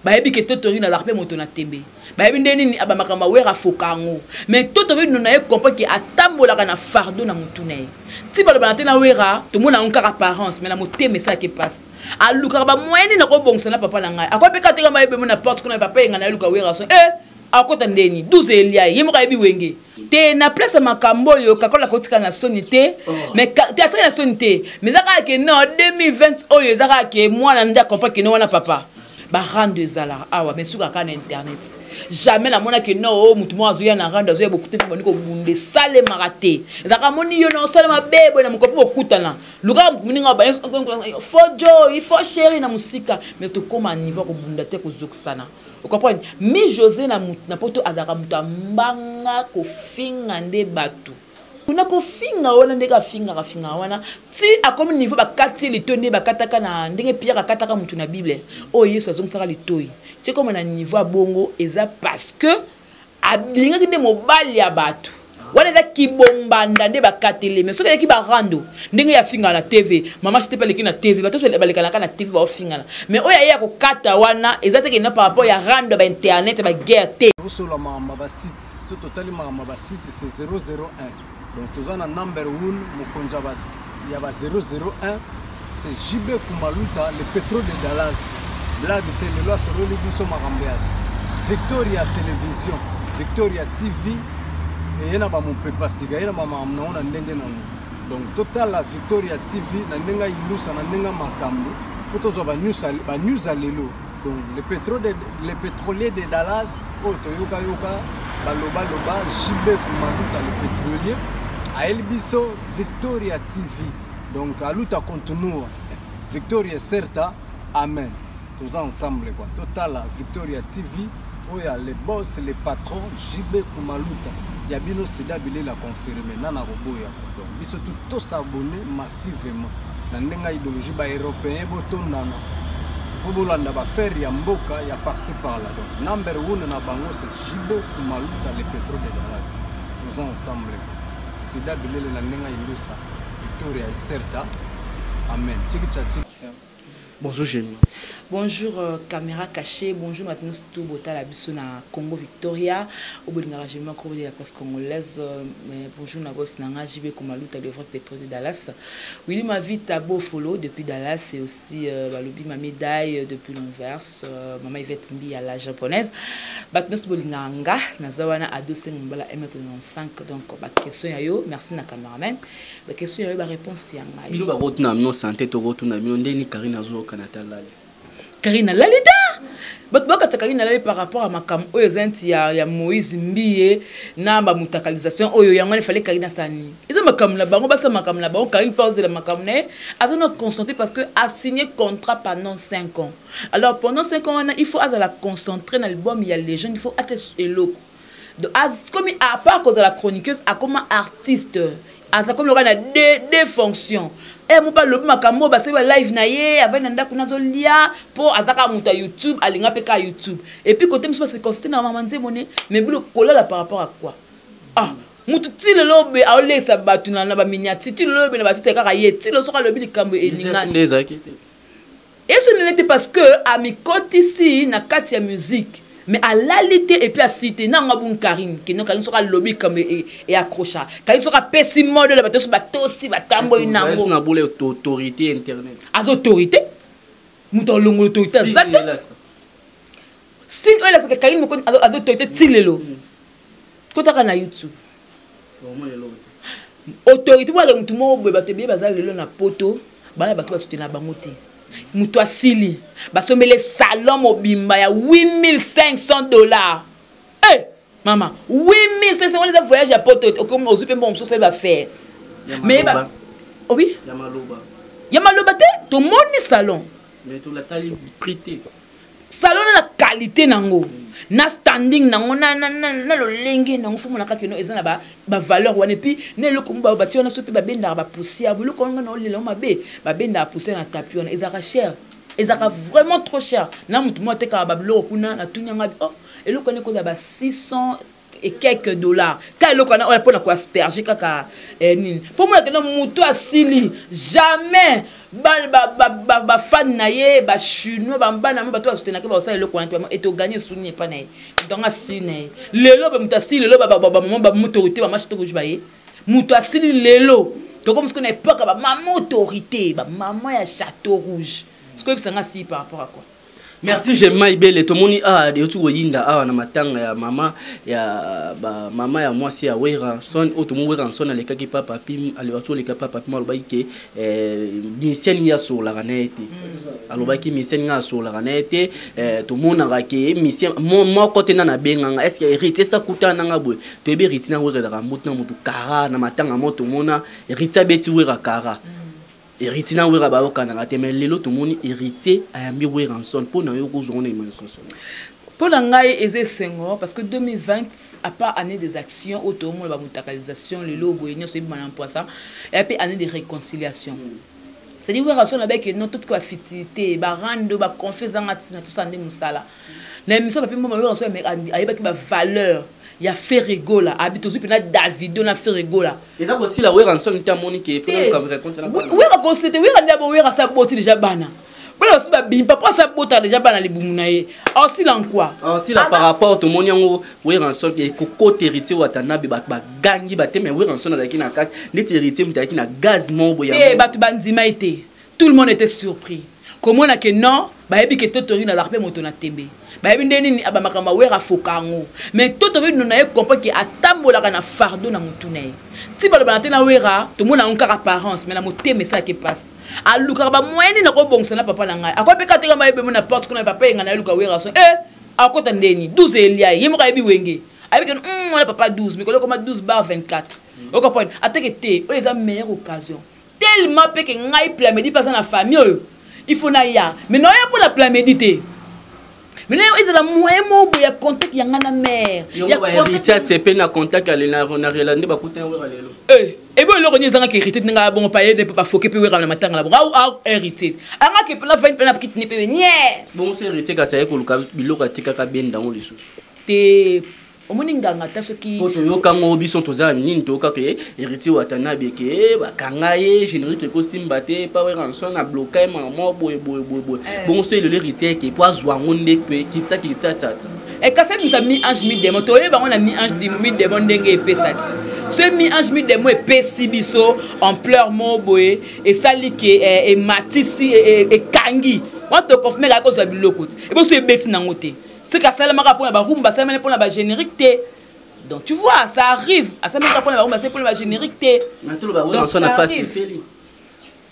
bayebi ke totori na larpe moto na tembe bayebi ndeni abamakamba wera fokango mais totori no na ye comprendre que atambola kana fardeau na mutune ti balo banate na wera to mona nkaka apparence mais na moteme ça qui passe aluka ba moyenne na ko bongsa na papa na ngai akopeka teka mayebe na porte kuna papa yenga na luka wera so akota ndeni 12 elia ye moka yebi wenge te na place makambo yo kakola kotika na sonité mais théâtre na sonité mais zaka ke non 2020 oyo zaka ke mwana nda comprendre que no wana papa ba rendre zala awa mais suka kana internet jamais na mona ke no o mutu mo azoya na rendre azoya beaucoup te boniko bunde sale maraté zaka moni yo no sale mabebo na mukopo okutana luka muninga ba fojo il faut chéri na musika mais to koma niveau ko bunda te ko zoksana. Vous comprenez? Mais José na poto azaka muta mbanga ko finga nde batu. Kuna ko finga wana ndeka finga wana. Ti a comme niveau ba kati litonde ba kataka na ndenge pia kataka mutu na Bible. Oh Yesu azomsaka litoi. Ti comme na niveau bongo eza parce que alinga kinde mobali ya batu. Wana za kibomba ndande ba katele mais soki ki ba rando ndenge ya finga na TV mama chite pa na TV bato baleka na TV ba finga mais oya ya ko kata wana ezate na par rapport ya rando ba internet ba guerre sur la mama ba site ce total mama ba site c'est 001 donc tozana number 1 mokonza bas ya ba 001 c'est JB Kumaluta le pétrole de Dallas blague télé loi sur le biso makambeya Victoria télévision Victoria TV et il y a pas mon papa siga il y a pas maman on a ndenge nango donc total la Victoria TV na ndenga ilusa na ndenga makambo potozo ba news alelo donc le pétrolier de Dallas auto yoka loba JB Kumaluta le pétrolier a Elbiso Victoria TV donc aluta continue Victoria certa amen tous ensemble quoi total la Victoria TV oya les boss les patrons JB Kumaluta Yabino Sida Bile la confirmé nana roboya donc biso tout s'abonner massivement na ndenga idéologie ba européen botondana bobolanda ba faire ya mboka ya par-ci par-là donc number 1 na bango c'est JB Kumaluta le pétrole de Dallas tous ensemble Sida Bile na ndenga ilusa Victoria certa amen tiki tchati. Bonjour Génie. Bonjour caméra cachée, bonjour maintenant tout bota la biso na Congo Victoria au bout de l'engagement de la presse congolaise mais bonjour na boss nanga JB Kumaluta le vrai pétrole de Dallas. Oui ma vie tabo follow depuis Dallas et aussi balobi ma médaille depuis l'Anvers maman Yvette Mbi à la japonaise. Maintenant tout bolinganga na zawana a 250 M95 donc ba question yo merci na cameraman. Ba question yo ba réponse yanga. Bilo ba rotuna no santé to rotuna mi ndeni Karina zo Canada lali. Karina Lalita Batboka Karina Lalita par rapport à makam oyo zenti ya Moïse Mbiye na ba mutakalisation oyo yango il fallait Karina Sani. Ils ont makam la bango basa makam la bango Karine pause de la makam né azono consenté parce que a signé contrat pendant 5 ans. Alors pendant 5 ans il faut la concentrer dans l'album il y a les jeunes il faut être éloquent. Donc comme à part cause de la chroniqueuse à comme artiste asa comme le gars a deux fonctions. Et mon pas le makambo ba c'est live na ye avec nanda kuna zo lia pour azaka muta YouTube alinga peka YouTube et puis côté monsieur c'est consté na maman nze moné mais bilo kola par rapport à quoi ah mutu ti le lobe a ole sa batu na ba miniati ti le lobe na batu te kaka ye ti le soka lobe likambo e ninga et ce n'était parce que à mi côté ici na kati ya musique mais à l'alité et puis à citer nanga bon Karine qui non Karine sera lobby comme et accrocha Karine sera pessimo de la bateau aussi va tambo une nango na boule autorité internet as autorité mouton longo autorité ça sin ola que Karine mo kon as autorité tilelo kota na YouTube autorité pour le mutu mo ba te be bazali lelo na poto bana bato ba soutenir bangote mutu asili basomele salon mobimba ya $8,500. Eh maman 8,500 on les voyage à poto comme aux peu bon ça va faire mais bah oui Yamaloba te to moni salon mais to la tali prité salon na qualité nango na standing nango na lo lenge nango fumu na kakeno ezana ba valeur wana puis ne lo kumba ba tiona sopi ba benda ba poussière bu lo konga na olila mabe ba benda poussière na tapis wana ezaka cher ezaka vraiment trop cher na mutu mo te ka ba bilo kuna na tunyanga oh et lo kone ko da ba 600 et quelques dollars quand le kana on pour quoi asperger kaka nini pour moi que non muto asili jamais ba fan naie ba chinois ba mbana ba to asutena ke ba osala le kwana et to gagner souni pas naie donc asine lelo ba mutasili lelo ba autorité ba marché to ko jubaye muto asili lelo to comme ce qu'on époque ba maman autorité ba maman ya Château Rouge ce que ça nga si par rapport à quoi. Merci Gemma Ibele to moni de tu oyinda na matanga ya mama ya moi si ya wera son otomo wera son na lekaki papa pim ali watu lekaki papa pim alo baike miseni ya sur la ranete alo baiki miseni ya sur la ranete to mona ga ke misien mo côté na benga est-ce que hérité ça kutana nga boy to ebe hérité na wera da mutna mutu kara na matanga moto mona hérité beti wera kara héritier na wera ba okana ngate mais lelo to moni héritier ayambi wera son pour na yo ko journée manson pour ngai eze sengo parce que 2020 à part année des actions autour de la mutualisation lelo boyenyo so bimana poisa et puis année de réconciliation c'est-à-dire wera son avec non toute quoi fitité ba rando ba confiance en atina tout ça ndé musala na mission papi mo wera son mais ayeba ki ba valeur il y a Ferrego là habite aussi pena David on a Ferrego là et ça aussi la wera son ta monique pour comme raconter la wera constater wera ndabo wera sa boti déjà bana voilà aussi ba bim papa sa bota déjà bana li bumunaye aussi là quoi aussi là par rapport to moniango wera son et koko héritier watana be ba gangi ba te mais wera son na kina kat net héritier mutaki na gaz mo boya et ba tu bandima été tout le monde était surpris comment na que non ba yebi que totori na larpe moto na tembe bayebi ndeni abamakama wera fokango mais toto vi nona e comprendre que atambola kana fardeau na mutune ti balo banate na wera to mona on kaka apparence mais na moteme ça qui passe aluka ba moyeni na ko bongsa na papa na ngai akope ka teka mayebe mona porte ko na papa yenga na luka wera so akota ndeni 12 elia yemo ka yebi wenge avec on a papa 12 mais comme 12 bar 24 on comprend ateke te o les a meilleure occasion tellement pe que ngai pla medi passe na famille il faut na ya mais non ya pour la pla méditer. Mais là, il y a moyen de y a contact, il y a na mère. Il y a contact, c'est peine à contact à l'ena, on a réalisé ba coûter un euro lelo. Et bon, le renier zanga qui hérité n'a bon payer ne peut pas foquer puis le matin là. Ou hérité. Anga qui peut la faire une petite nipe nie. Bon, c'est hérité ka ça ko luka biloko tika ka bien dans le sous. Te omoninganga ta soki poto yo kango biso toza nini to ka ke héritier watana beke ba kangaye générique ko simbate pa wera son na bloquer maman boy bon c'est le héritier qui po azwa ngonde pe kitsa et quand ça nous a mis ange mi démon to ba on a mis ange mi démon ndenge epesati ce mi ange mi démon epesi biso en pleurs mo boy et sali ke et matisi et kangi on te confirmer ka ko zo biloko et bo so ebeti nangote. C'est qu'à ça, pour la rumba, ça pour la générique. Donc tu vois, ça arrive. À ça, pour la rumba, c'est pour la générique. Donc ça n'a pas si fait.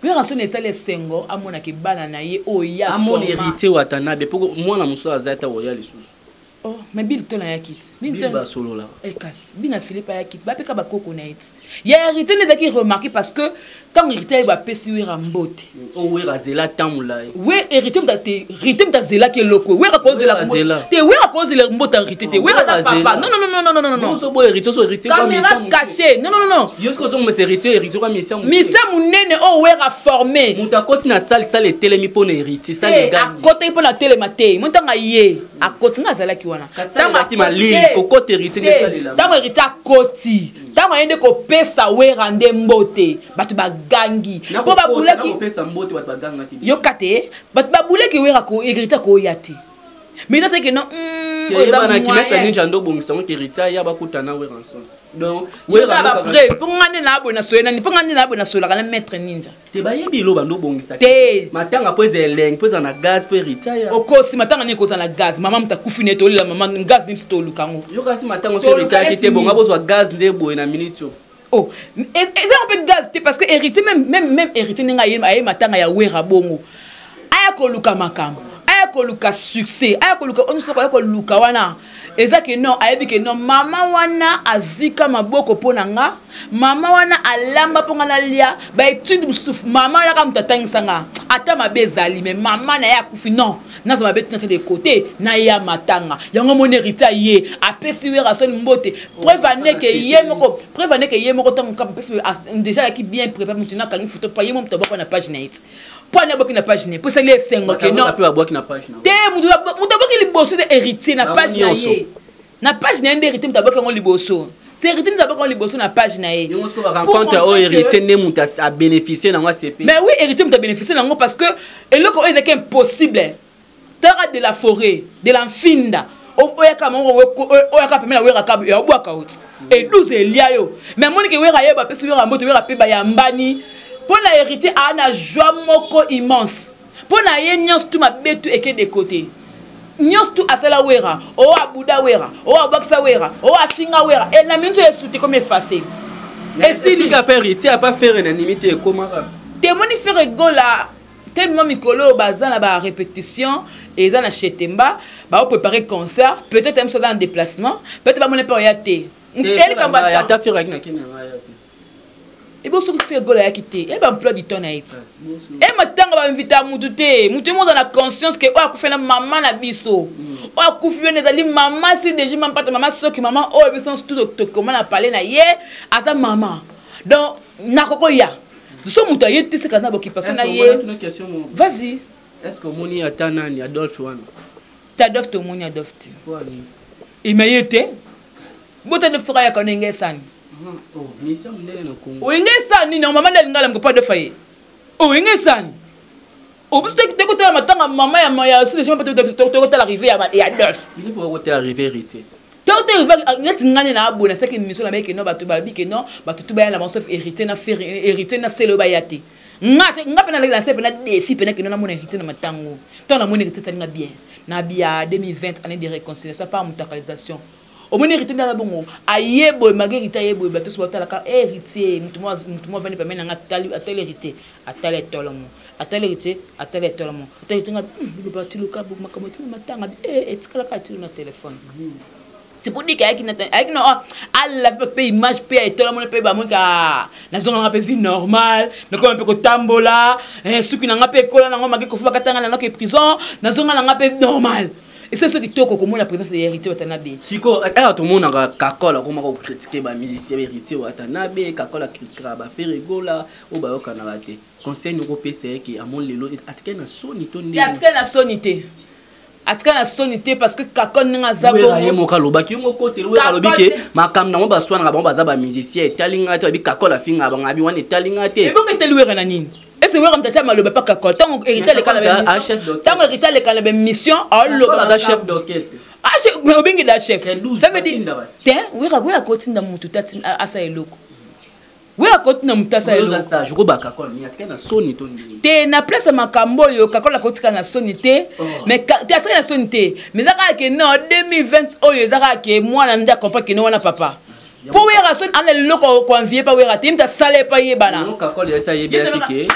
Oui, rançon est ça les sengo. À mon aki banana ye oya. À mon héritier watanabe. Pour moi la muso azata oya les sous. Oh, mais Bill ton a yakit. Bill ba solo là. Eh casse. Bill a Philippe a yakit. Ba peka ba koko na it. Ya hérité n'est qui remarqué parce que quand hérité va pesi wera mbote. Oh wera zela tamula. Oui, hérité mta zela qui est loco. Wera ko zela mbote. Te wera ko zela mbote hérité te. Wera ta papa. Non. Non so bo hérité so hérité ba misa caché. Non. Yosko so me hérité ba misa. Misa munene o wera formé. Muta koti na salle télé mi pona hérité. Ça les gars. A côté pona télé maté. Montanga ye. A côté na zala ki wana. Tanga ki malili koko hérité ne salela. Tanga hérité a koti. Tanga yende ko pesa wera ndembote. Batu ba gangi. Po ba bulaki pesa mbote batu ba ganga ti. Yo kate. Batu ba bulaki wera ko hérité ko yati. Mais nata ke non bana ki mettre ninja ndo bongisa mo hérité ya ba kutana wera ensemble. Donc wera ba après pour ngane na abona so na ni pour ngane na abona so la kana mettre ninja. Te ba yebi lo ba ndo bongisa. Te matanga po zeleng po na gaz po hérité ya. Okosi matanga ni ko na gaz mama mtakufi neto la mama gaz ni sto lukango. Yo kasi matanga so hérité ki te bonga bo so gaz nde boy na minute. Oh, et ça on peut gaz parce que hérité même hérité ninga yé matanga ya wera bongo. Aya ko luka makam. Aya ko luka succès. Aya ko luka on so ko luka wana. Ezaki non ayebi ke non mama wana azika maboko ponanga mama wana alamba ponga na lia ba étude musufu mama la kam tatangisa ata mabezali mais mama na ya kufi non na so mabeti na de côté na ya matanga yango mon héritier ye apesi wera son mbote prévenez que ye moko tango kam pesi déjà qui bien préparé maintenant quand il photo pa ye mo mtaba na page net pour na boki na page net pour ça les sengo que non na boki na page te mutu boki li bosso de héritier na page na ye na page na ende hérité mutaboka ngo liboso c'est hérité mutaboka ngo liboso na page na ye yo ngo rencontre au hérité ne muta a bénéficier nango CP mais oui hérité muta bénéficier nango parce que eloko est impossible tara de la forêt de l'enfinda oyaka mongo oyaka pemela wera kabu ya bwaka uti et 12 eliayo mais monike wera yeba pesi wera mboto wera pe ba yambani pona hérité ana joie moko immense pona ye nyos tout mabetu eke de côté nyos tout asala wera o abuda wera o abaksa wera o afinga wera et na minto esouté comme effacé et si le gars hérité a pas faire une limite comment témoigner faire rigola tellement mikolo bazana ba répétition et ça na chetemba ba préparer concert peut-être même soit dans déplacement peut-être pas mon pas yaté elle comme ya ta faire avec na kina yaté et bon ce que fait gola yakité et ba emploi du temps na it et matanga ba inviter mutu monde dans la conscience que o akufa na maman na biso o akufa ne zali maman si déjà même pas maman so que maman o biso tout comment na parler na ye asa maman donc na kokoya so muta yete se kana bokipation na ye vas-y est-ce que moni atana ni Adolphe wana t'adopte to moni adopte il m'a yete bota de sera ya konenge sani oh ni ça ndele na Congo o inge sani na maman de ngala mko de faye o inge sani o biso te ko tala matanga maman ya maya si les gens peut te arriver ya Adolphe il est pour te arriver héritier Tout est ngani na abona c'est que mission na meke no batu babi que non batu tout ba na sauf hérité na faire hérité na selo bayate ngate ngape na la sepe na défi pena que non na mon hérité na matango tant na mon hérité ça na bien na bia 2020 année de réconciliation par mutualisation au mon hérité na bongo ayebo magerita yebo batu so batala ka héritier mutumo vani pa mena ngatali atel hérité atel tolomo atel hérité atel tolomo atel hérité nga batu luka bu makamoti na matanga et tikala ka tu na téléphone. C'est pour dire qu'il y a une image, tout le monde peut être na zone on vie normale, mais comme un peu tambola, ceux qui n'ont pas école, n'ont pas fait katanga na prison, na zone on peut normal. Et c'est ce qui toko comme la présence de hérité Watanabe. Siko, tout le monde a kakola comme on critiquer ba miliciens hérité Watanabe, kakola critiquer ba faire rigola ou ba okanarate. Conseil nous PCA qui a mon lelo atike na sonité. Atike na sonité. Atika na sonité parce que kakon nga zabo we moka lobaki ngo kote we lobiki makam na mo baswana ba baza ba musicien etalinga te bi kakola finga ba ngabi wana etalinga te e bonke teluwera na nini ese wera mtata maloba pa kakol tango hérité le kala ba tango hérité le kala ba mission aloba ba chef d'orchestre chef obingi da chef ça veut dire ten wera kotinda mutu tati asa eloko wera kotinda mutu asa eloko je ko ba kakol ni atika na soni to ndi te na place makambo yo kakola kotika na sonité mais théâtre na sonité mais zaka ke non 2020 oyo zaka ke mwana nda comprendre que non wana papa po wera son ana loko ko envier pa wera timta sale pa yebana non kakola esa yebia piqué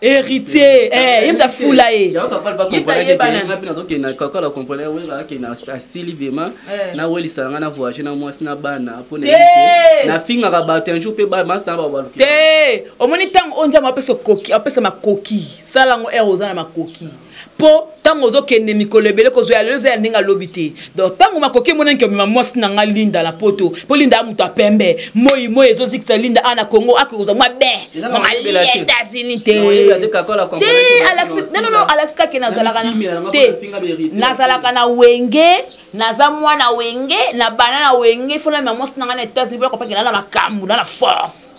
héritier yimta fula ye ya kakola ba comprendre que ngapi na donc na kakola comprendre wera ke na asili vraiment na weli sanga na voyage na moi na bana po na finga ka ba un jour pe ba masa ba ba te omoni tang onja ma pesa koki apesa makoki salango eroza na makoki po tango zo kende mikolo ebele ko zo ya lezo ya ndinga lobité donc tango makoki mona nke ma mwasi na ngalinda la poto po linda muto apembe moi ezo zikisa linda ana Congo akozo mwa be mama États-Unis te non Alex ka ke nazalaka na te nazalaka na wenge naza mwana wenge na banana wenge fona ma mwasi na ngana États-Unis ko pa ke na makambu na la force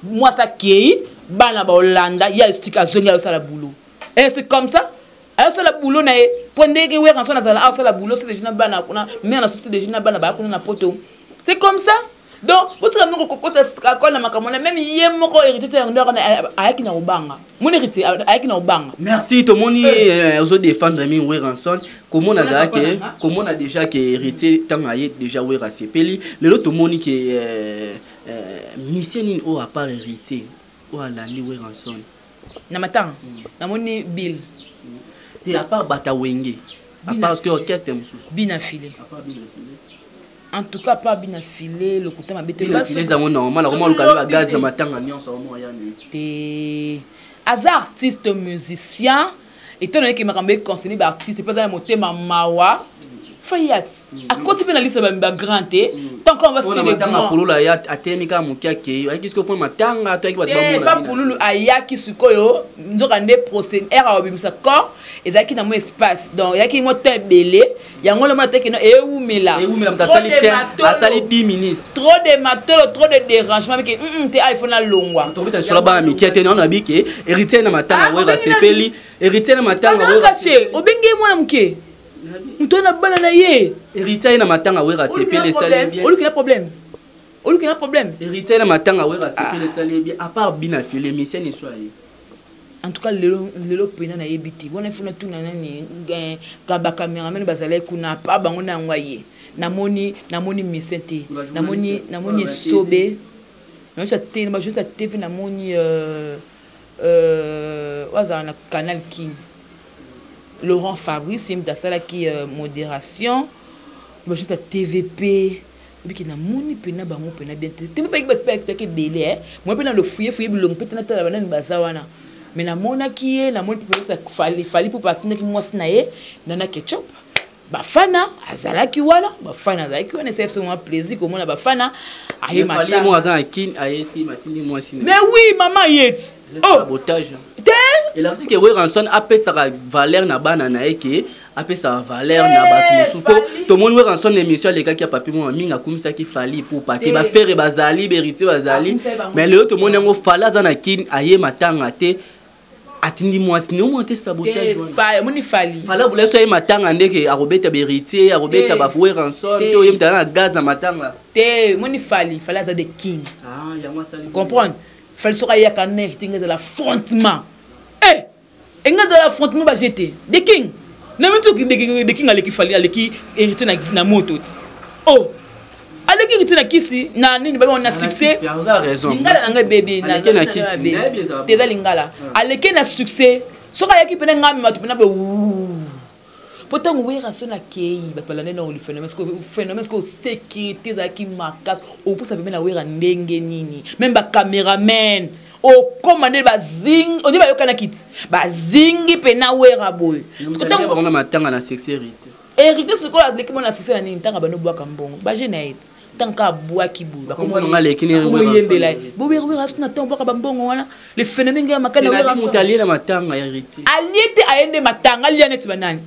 moi ça qui bana ba Hollanda ya stika zongi ya sala boulot et c'est comme ça alors ça la boulot na pondé que wera son na ça la boulot c'est déjà bana kuna mais na société déjà bana ba kuna na poto c'est comme ça donc votre amour kokota kakola makamona même yemoko hérité ndoko na ayaki na ubanga mon hérité ayaki na ubanga merci to moni ozo défendre mi Weranson comment on a que comment on a déjà que hérité tant aye déjà wera sepeli le lot to moni que mission o a part hérité o ala ni Weranson na matang na moni bill et à part bata wenge à part que orchestre mususu bina filé en tout cas pas bina filé le côté mabete les amours normal comment le calme gaz na matanga nyonso mo ya ni te as artiste musicien étant donné que makambe conseiller ba artiste peut dans motema mawa fayat a côté pe na liste ba grand te tant donc on va citer les grands pululu ya atemika mukiake qu'est-ce que point matanga to akibatu pas pululu ayaki sikoyo nzoka nde procédure era obimisa corps ezaki na mo espace donc yaki mo tebele yango le mateke no eumela asali 10 minutes trop de matolo trop de dérangement mais que te iPhone na longwa to bita sur ba mikiate non abike héritier na matanga wera sepeli héritier na matanga wera obenge mwana mke mtona bala na ye héritier na matanga wera sepeli sali bien olu qui a problème héritier na matanga wera sepeli sali bien à part bina file mission ni soye en tout cas lelo pena na yebiti bona funa tuna nani ka cameraman bazala kuna pa bango na ngwaye namoni misente namoni sobe na juste te na juste TV namoni waza na canal King Laurent Fabrice imdasala qui modération ba juste TVP biki na moni pena bango pena bien te me pa ki ke délai moi pena le fouiller bilong pena tala banani bazawana mais na mona qui est na moni peut fallait pour partir qui moi nae nana ketchup bafana azala ki wana bafana azala ki wana c'est absolument plaisir comme on bafana aye mata moi dans kin aye ti matini moi sine mais oui maman yet oh sabotage et là c'est que oui ranson après ça valeur na bana na eke après ça valeur na batu suko to mon oui ranson émission les gars qui a papi moi minga comme ça qui fallait pour pas que ba faire bazali berité bazali mais le to mon ngo fala za na kin aye matanga te atindi moi sinon monter sabotage moni fali fala vous laisse matanga ndeke arobeta berité arobeta ba fouer ranson to yem tana gaz na matanga te moni fali fala za de king ya moi ça comprendre fali soka ya kaner tinga de l'affrontement enga de l'affrontement ba jeter de king na mutu de king aleki fali aleki hérité na moto oh aleki hérité na kisi na nini ba on a succès lingala nga bébé na kisi teza lingala aleki na succès soka yaki pena ngami matu pena be pourtant oui raison na kei ba pala nena le phénomène que sécurité za ki makas au pour ça be na wera ndenge nini même ba cameraman o commandé ba zing on dit ba yokana kit ba zingi pena wera boy pourtant on a matanga na sexualité hérité ce ko avec mon assisté na nini tanga ba no bwa kambongo ba jenaite tanka bwa kibu ba comme on a les kini yembela bo wera raison na tanka ba mbongo wana le phénomène nga makana wera mutali na matanga ya hérité aliete aende matanga lianeti banani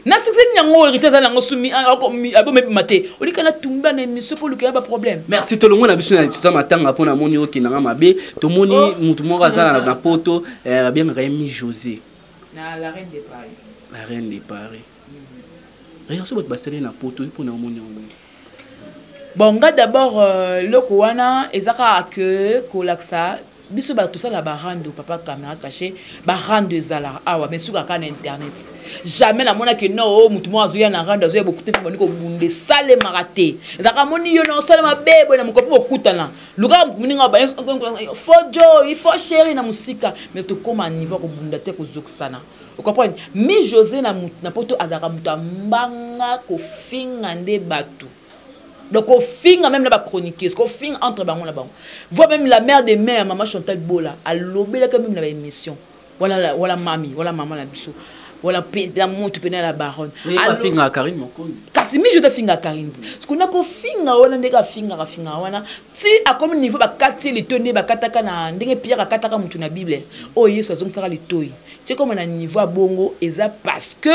na succès nyango hérité za nango sumi abo mebi maté olika na tumba na émission pour luka ba problème merci to longo na biso na tsa matanga pona moni okinanga mabe to moni mutu moko azala na poto bien Rémi José na la reine de Paris rien so bot basele na poto pona moni bon nga d'abord loko wana ezaka que kolaksa biso ba tout ça la barande papa caméra caché barande zala awa mais suka kana internet jamais na mona que non mutu mo azuya na rande azuya beaucoup te boni ko bunde sale maraté zaka moni yo no sale mabebo na mukopo okutana luka muninga ba fojo il faut chéri na musika mais to comme niveau ko bunda te ko zoksana vous comprenez mi José na poto azaka mutu mbanga ko finga nde batu. Donc au fin même la chroniqueuse, au fin entre bango la bango. Vois même la mère des mères, maman Chantal Bola, à l'obé là quand même la émission. Voilà mamie, voilà maman la biso. Voilà la monte pena la baronne. Alors finga Karine mon con. Kasimi je te finga Karine. Ce qu'on a ko finga wana ndeka finga wana. Si à comme niveau ba kati les tonner ba kataka na ndenge pierre akataka mutu na Bible. Oh Yesu azom sara les toy. Tu comme na niveau bongo eza parce que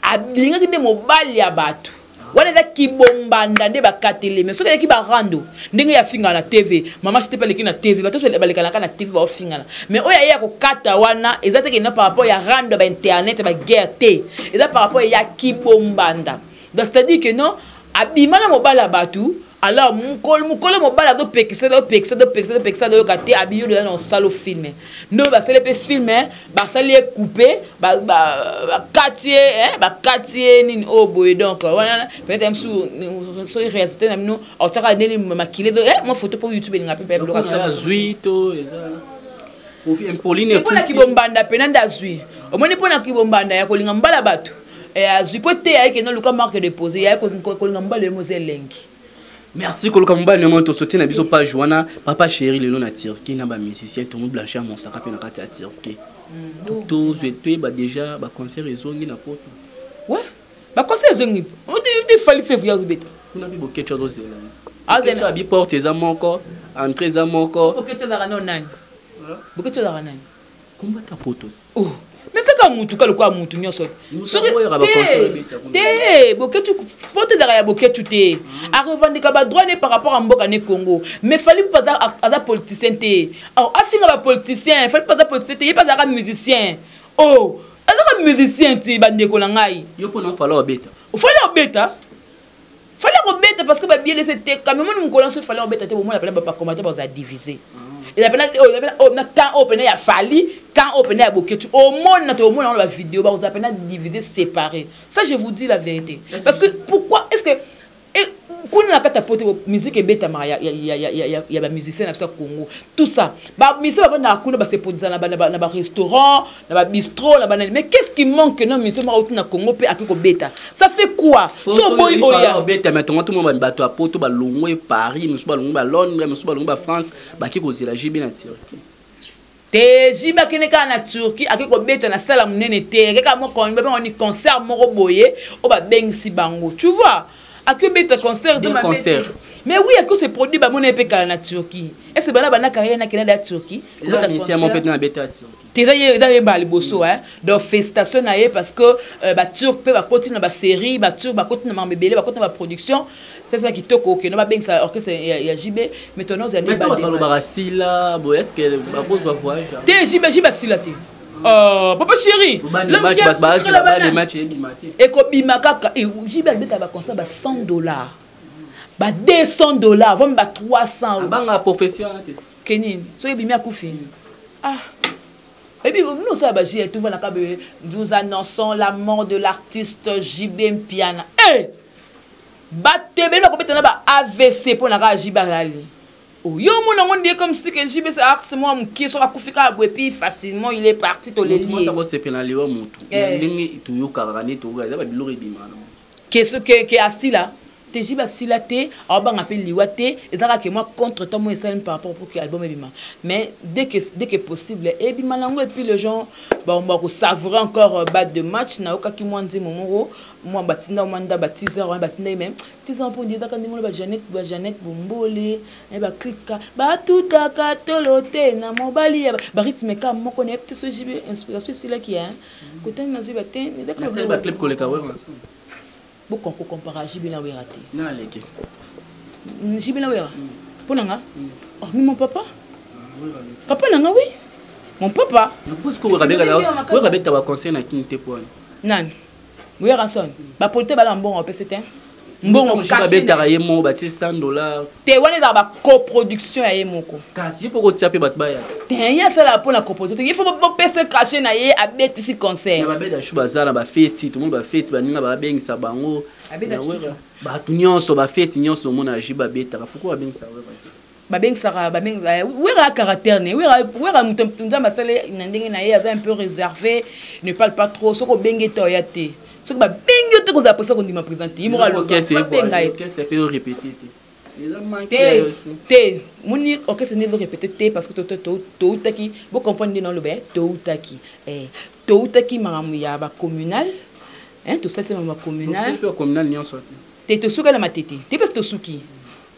ablinga kinde mobali ya batu. Wala da kibombanda nde bakatele mais soki ki ba rando ndenge ya finga na TV mama c'était pas leki na TV bato baleka na TV ba finga mais oya ya ko kata wana ezate na par rapport ya rando ba internet ba guerre té eza par rapport ya kibombanda donc c'est à dire que non abimana mobala batu alors mukolo mobala do pekisa do kate abiyo de na salo filmer no ba sele pe filmer ba sali couper ba quartier nini oh boy donc voilà peut-être même sur réalité na nous on t'a donné maquiller de moi photo pour YouTube ni ngapi pe bloka ça zuito eza Pauline pour la kibombanda penanda zui au moins pour la kibombanda ya kolinga mbala batu et azui pote ya ke no luka marque déposer ya kolinga mbala le mozelengi. Merci Koloka Mbali nous to sauter na biso page wana papa chéri le nom na Turquie na ba musicien tout monde blanchir mon sac pe na kati ya Turquie. Tout souhaité ba déjà ba concert ezongi na poto. Ouais. Ba concert ezongi. On dit fallait février au beta. kuna bi bokecho dozela azena bi porte za moko entrée za moko bokecho za nani bokecho za nani kumba ta poto oh mais c'est comme mutu kalo kwa mutu nyoso te bokecho porte za ya bokecho te a revendiquer ba droit par rapport à mboka ne Congo mais fallait pas aza politicien te alors afinga ba politicien fallait pas politicien te pas za musicien oh aza musicien te bandeko na ngai yo pona fallait obeta fallait obeta parce que ba bien laisser te quand même mon colon se fallait obeta te au moins la pas commenter ba za diviser il appelle quand open ya fali quand open ya boketu au monde na to monde la vidéo ba vous appelle diviser séparer ça je vous dis la vérité parce que pourquoi est-ce que quand on a catapoté musique et bêta il y a ba musicien na Congo tout ça ba musicien ba na kuna ba se produire na ba restaurant na ba bistrot na ba mais qu'est-ce qui manque non musicien ma na Congo pe akiko bêta ça fait quoi so boy oya bêta mais tout le monde ba to apoto ba longwe Paris musu ba longwe ba Londres musu ba longwe ba France ba kiko zela jibe na Turquie te jiba keneka na Turquie akiko bêta na sala munene te keka mo kon ba on concert mo boye o ba bengsi bango tu vois à que bête concert de ma concert mais oui à que ce produit ba mon épée na Turquie est-ce que bana carrière na Canada Turquie là ici mon peut na bête Turquie te d'ailleurs ba liboso hein donc félicitations na parce que ba turc peut ba continuer ba série ba turc ba continuer ma bébé ba continuer ba production c'est ça qui toko que no ba beng ça orchestre ya JB mais ton nom c'est ba Sila bo est-ce que ba besoin voyage te JB Sila te papa chéri le match et ko bimakaka et JB beta ba concert ba $100 ba $200 vont ba 300 banga profession kenini so yebimi akufi ah et puis nous ça ba JB tout va na kabe nous annonçons la mort de l'artiste JB Mpiana batebe ba ko beta na ba AVC pour na ka JB lali oh yo mon on dit comme si que JB c'est axe moi qui so akufika et puis facilement il est parti to le lier moi c'est penali wa mutu ndingi to yo karani to ga ba bilori bimana qu'est-ce que assis là te JB asila te aba ngapeli liwate ezaka que moi contre toi moi ça par rapport pour que album bima mais dès que possible et bima lango et puis les gens bon ba ko savourer encore bat de match na okaki moi ndi momoro moi batinda manda ba teaser batinda même teaser pour dire quand ndimo ba Jeannette bombole et ba klika ba tutaka tolote na mobali ba rythme ka moko ne petit so JB inspiration c'est là qui est côté na zo ba ten c'est ba clip koleka ouais beaucoup on compare JB na wera te na leki JB na wera ponanga oh mon papa nanga oui mon papa parce que on va ta conseil na kinte point nan wera son ba polite ba mbongo en PCT mbongo ka betara ye mo ba $100 te wana da ba coproduction ya ye moko kasi pour ko tiape bat ba ya te ya sala pour la composition il faut ba PC caché na ye abeti si concert ba beda shu bazala ba feti tout le monde ba feti ba ninga ba bengisa bango ba tunyonso ba feti nyonso mona jiba betara pourquoi bengisa ba bengisa ba bengisa wera caractère ne wera mutumza masale na ndenge na ye aza un peu réservé ne parle pas trop soko bengeta ya te ce que ba bengo te ko za pesa ko ndima présenter il m'aura le orchestre peut répéter te moni orchestre ne répéter parce que to utaki bo comprendre dans le bé to utaki maramu ya ba communal hein tout ça c'est ma communal c'est communal nyonso te to suka la matete te parce to suki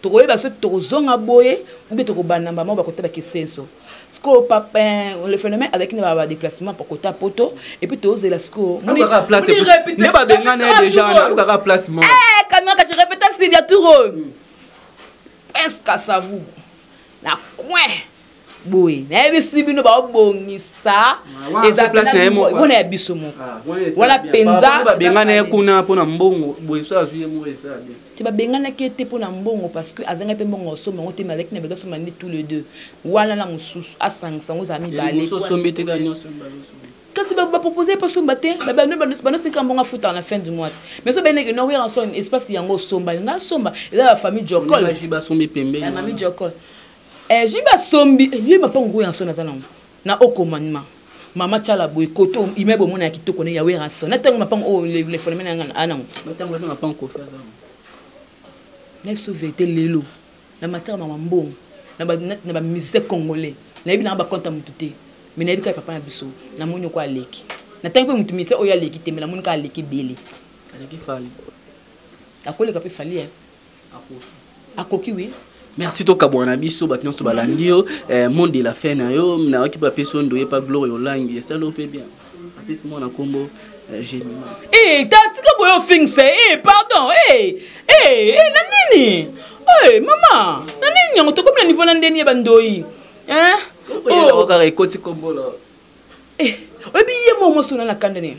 to ko ba so to zonga boye ou be to ko banamba mo ba ko ta ba kisenso Sco papa le phénomène avec un déplacement pour côté poto et puis tu oses la sco on va place ne pas bengana déjà on va placement quand tu répètes c'est dia tout presque ça vous la coin boy na bisi bino ba bongisa eza place na mo on est biso moko wala penza ba bengana kuna pona mbongo boy so azuye mo esa bien tu ba bengana kete pona mbongo parce que azanga pe mbongo so mo te avec na bega so mandi tous les deux wala na mususu asangisa ngo za mi balé so sombete ka nyonso kasi ba proposer pas somba te ba no c'est quand bon foot à la fin du mois mais so bene que no we en son espace yango somba nga somba eza la famille Jokol la jiba sombi pembe la famille Jokol jiba sombi lui ma pas ngou en son na okomandement mama tchala boy koto imebo mona kitoko ne ya we ranson na tango ma pas o le phénomène ngana anango na tango na pas ko faire ça na sauveté lelo na matière mama mbongo na ba musique congolais na bi na ba konta mututé mais na bi ka papa na biso na moni ko aleki na tango mutu musique o ya leki te mais na moni ka aleki belé aleki fali akole ka pe fali akoki oui. Merci to kabwana biso bat nyonso balandi yo monde de la fin na yo na ki pa peso ndoye pa gloire olangi ça lo fait bien apesi mona kombo génie tatika boyo fixe pardon nanini mama nanini yango to comme na niveau na ndeni ya bandoi oh ka rekoti kombo la obi ye mo mo sona na kandene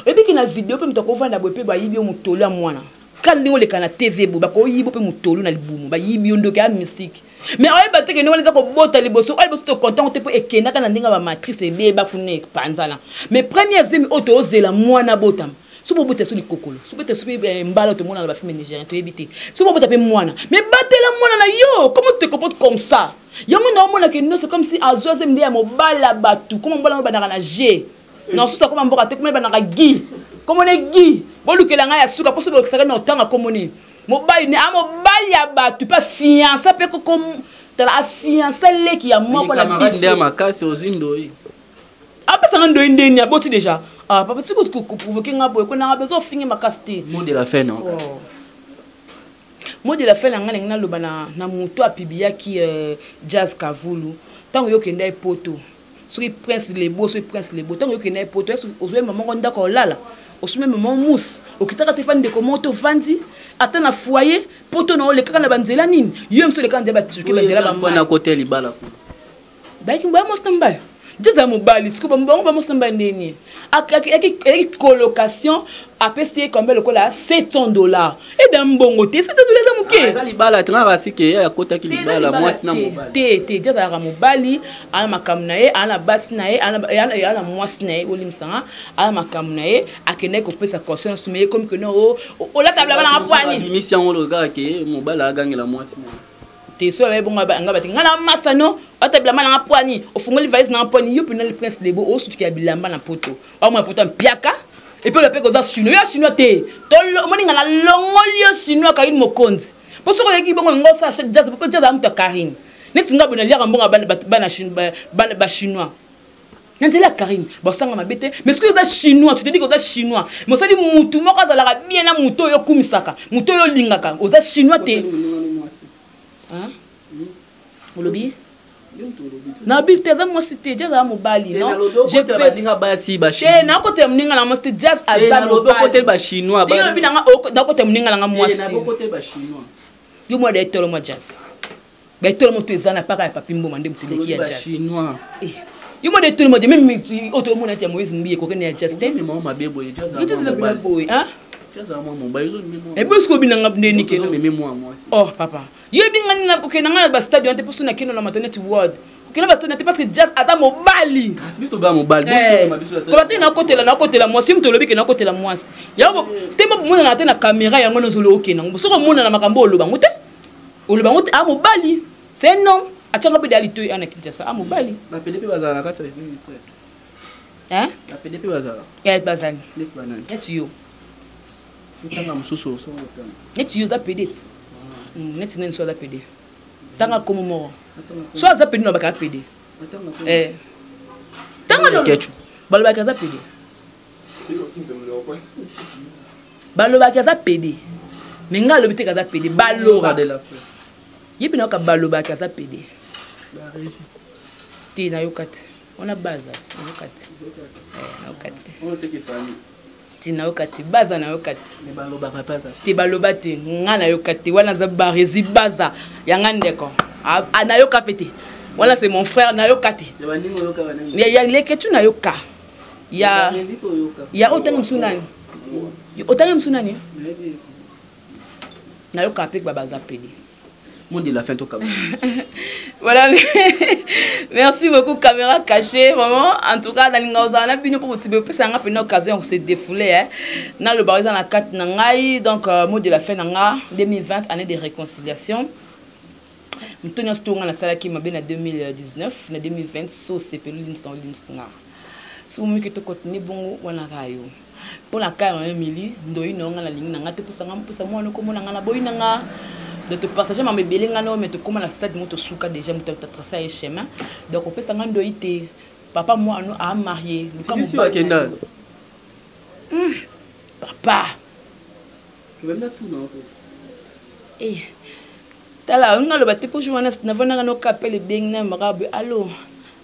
obi ki na video pe mtoko vanda bope ba yibi mo tolo ya mwana kali ngole kana TV bo ba ko yibo pe mo tolo na libumu ba yibi ndo ka mystique mais oye ba teke ne wala ko bota liboso oye boso to content te po ekena kana ndinga ba matrice ebe ba kune panzala mais premier zemi auto ozela mwana botam so bo bota so likokolo so bota so be mbala to mona na ba film nigérien to ebité so bo bota pe mwana mais batela mwana na yo comment tu te comportes comme ça yango na mona ke no c'est comme si azoze mde ya mobala batu comment mbala ba na G non so comme mboka te comme ba na gi comment ne gi bolukela nga ya suka poso bo kisaka na otanga komoni mobali ne mobali ya batu pas fiancé pe ko comme la fiancé leki ya moko la biso camarade ya makasi ozindo yi apesa ndo ndeni aboti déjà papa tiko ko provoquer nga boy ko na bezo finir makasi te mot de la fin non mot de la fin nga na loba na muto apibia ki Jazz Kavulu tango yo kenda epoto soki prince lebo soki prince lebo tango yo kenda epoto ozwe maman ndako lala osume maman mousse okitaka te pa ndeko moto vandi ata na foyer poto na ole kaka na banzela nini yo mso le kande ba tsuki banzela ba mwana côté libala ko ba ki mba mostamba Jazz mobali siko ba mostamba ndeni aki colocation apesi combien le kola $700 et dans bongo te $700 za muke za libala tena rasike ya kota ki libala mwasi na mobali te Jazz ara mobali ana makamna ye ana basi na ye ana mwasi na ye olimsanga ana makamna ye akene ko pesa caution sumé comme que non o la table bana apwani mission o loga ke mobali agangela mwasi na te so ba bonga nga ba ngala masano atabla mala apwani ofungoli valise na apwani yo pena le prince lebo o sutu ki bilamba na poto o mo poto mpiaka et puis le peko da chinois ya chinois te to moninga na longoli yo chinois ka une mokonzi po soko ki bongo ngosa Jazz po Jazz amuta Karine netinga bona lia mbonga bana chinois nantela Karine bosanga mabete mais ce que da chinois tu te dis que da chinois mo sali mutu moko azala bien na muto yo kumisaka muto yo lingaka o da chinois te hein olobi na bi te mo cité Jazz a mobali non je peux dinga basi ba chinois na ko te mninga na mo cité Jazz azam ko te ba chinois ba bi na ko te mninga na mwasi na ko te ba chinois yo mo de tolo mo Jazz ba tolo mo tezana paka ya papi mboma ndem tuleki ya Jazz chinois yo mo de tolo mo de même auto mo na tia Moïse mbiye ko kene ya Jazz te mo mabebo ya Jazz a boy hein Jazz a mo mobile zo memo e bo sko bi na ngabne ni ke memo mwasi oh papa yo bi ngani na ko kena ngana ba stadion te poso na keno na maternity ward kena ba stadion te parce que Jazz ata mobali asibito ba mobile ko ba te na kotela mwasi mto lobi ke na kotela mwasi yango te mo mona na te na caméra yango no zolo okena ngo soko mona na makambo oloba ngote a mobali c'est non atanga pe dalito ana Kinshasa a mobali ba PDP bazala na kati ya presse hein la PDP bazala bazali les bananes net yo tanga mususu so net yo za pedet net nen so za pedet tanga komo mo so za pedet no baka pedet tanga no kechu baloba kaza pedet baloba kaza pedet menga lobite kaza pedet baloba de la presse yebi na ka baloba kaza pedet ti na yokati ona bazat na yokati na yokati on te ki fani ti na yokati baza na yokati ne baloba papa ti baloba te nga na yokati wana za barezi baza yanga ndeko na yoka pete voilà c'est mon frère na yokati ya leketu na yoka ya otanga msunani otanga msunani na yoka pe baba za pede monde de la fin to ka voilà merci beaucoup caméra cachée vraiment en tout cas dalinga ozana bino pour tibe pesa nga pe na occasion de se défouler hein na le barisa na 4 na ngai donc mot de la fin nga 2020 année de réconciliation mtonyo stonga na sala ki mabe na 2019 na 2020 so sepelu limsinga so mu ke to continuer bongo wana rayo pour la car Emily ndoyi no nga na lingi na nga te pusa mwana ko mona nga na boyi na nga de te partager ma bébé ngano mais te comment la stade moto souka déjà moto tracer un chemin donc on peut ça ngando ité papa moi nous a marié nous comme papa papa tu veux mettre tout non Eh, tala, on a le bâti pour jouer na vana no kapele beng na marabu. Allô,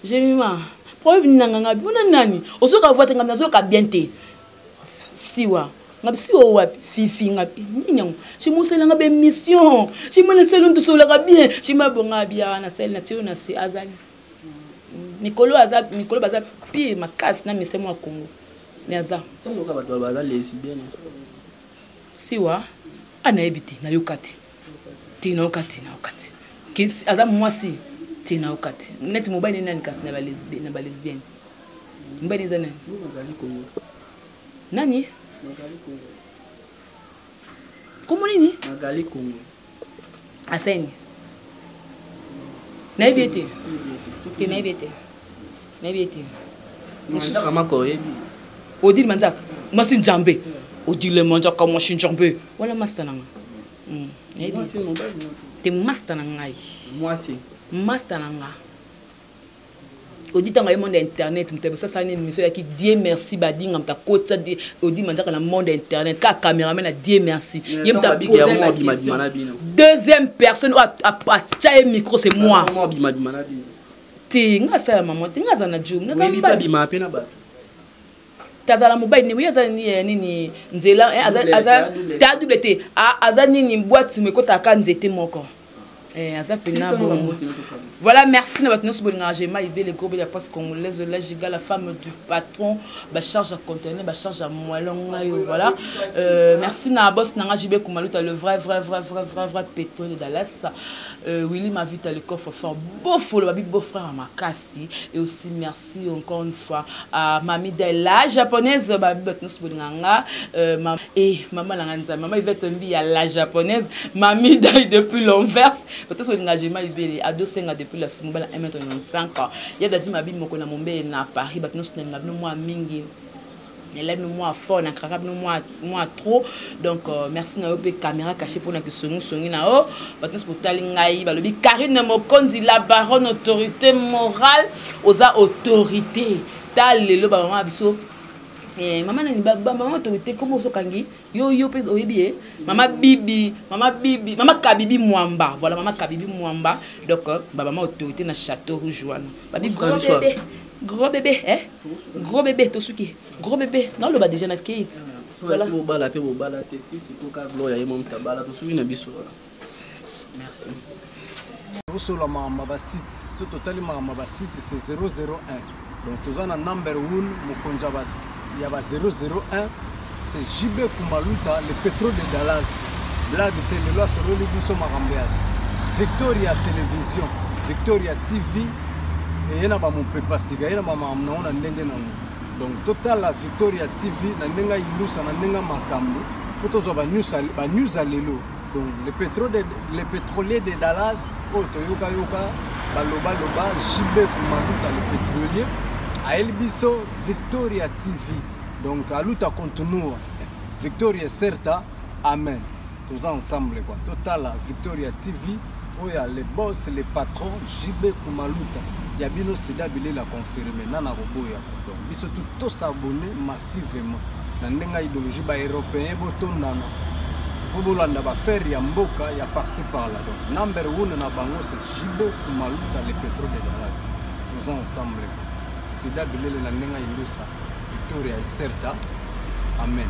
Jemima. Problème nanga on a nani. Oso ka voix ngam nazo ka bienté. Siwa. Ngab siwa wapi fifi ngapi. Nyang. Je mo sela ngabe mission. Je mo na selon to sola ka bien. Je ma bonga bia na sel na tio na si azali. Mikolo baza pire makasi na mise mwa Congo. Mais aza. Comme ka bato baza lesbienne. Siwa. Ana ebiti na yokati. Tina okati na okati. Kisi aza mwasi tina okati. Neti mobile nani kasi na ba lesbienne. Mbani zana. Nani? Comment nini? Magali Congo. Aseni. Na ebiti. Tina ebiti. Na ebiti. Manzaka makoyebi. Odi manzaka. Masi njambe. Odi le manzaka masi njambe. Wala master nanga. Te master nanga. Master nanga. Odi tanga le monde internet mutebe ça ni émission ya ki Dieu merci badinga mta kota odi manzaka na monde internet ka cameraman na Dieu merci. Yemta deuxième personne a tchaye micro c'est moi. Ti nga sala maman ti nga zana jum na ba bima pe na ba. Tazala mobile ni yaza nini nzela aza ta double T aza nini boîte me kota ka nzete moko. Aza pena bon. Voilà, merci na batnos bolingajema ibe le groupe de la presse congolaise la giga la femme du patron ba charge à conteneur ba charge à moelonga yo voilà. Merci na boss nanga jibe kumaluta le vrai pétrole de Dallas. Willy m'invite à le coffre fort beau follow babi beau frère à Makasi et aussi merci encore une fois à Mami la japonaise babi batnos bolinganga et maman langanza maman Yvette Mbi à la japonaise Mami Dai depuis l'Anvers peut-être bolingajema ibe à 2 depuis la sumba la 1,5 il y a des mabi moko na mombe na Paris batnos na moi mingi élève moi fort na kraka moi trop donc merci na ope caméra cachée pour na que songi na o batnos pour talingai balobi Karine Mokonzi la baronne autorité morale oza autorité talelo ba mama biso maman nani maman autorité comment so kangi yo pe oyebi maman bibi maman Kabibi Mwamba voilà maman Kabibi Mwamba donc maman autorité na château rouge wana babi gros bébé gros bébé tosuki gros bébé non le ba déjà na kate voilà bo bala pe bo bala teti surtout ka gloria yemo mtabala tosuki na biso merci Osola ma site ce total ma site c'est 001 donc tous en number 1 mokonza bas il y a 001 c'est JB Kumaluta le pétrole de Dallas blague télé loi sur le biso makambeya Victoria télévision Victoria TV et yana ba mon pepa siga yana ba mamna ona ndenge nango donc total la Victoria TV na ndenga ilusa na ndenga makambo potozo ba news alelo donc le pétrolier de Dallas otoyoka baloba JB Kumaluta le pétrolier a Elbiso Victoria TV donc aluta continue Victoria certa amen tous ensemble quoi total Victoria TV oya les boss les patrons JB Kumaluta ya bino sida bile la confirmer nana roboya donc biso tout s'abonner massivement na ndenga idéologie ba européen botondana bobolanda ba faire ya mboka ya par-ci par-là donc number 1 na bango c'est JB Kumaluta le pétrole de Dallas tous ensemble sida bile la ndenga ilusa Victoria certa amen.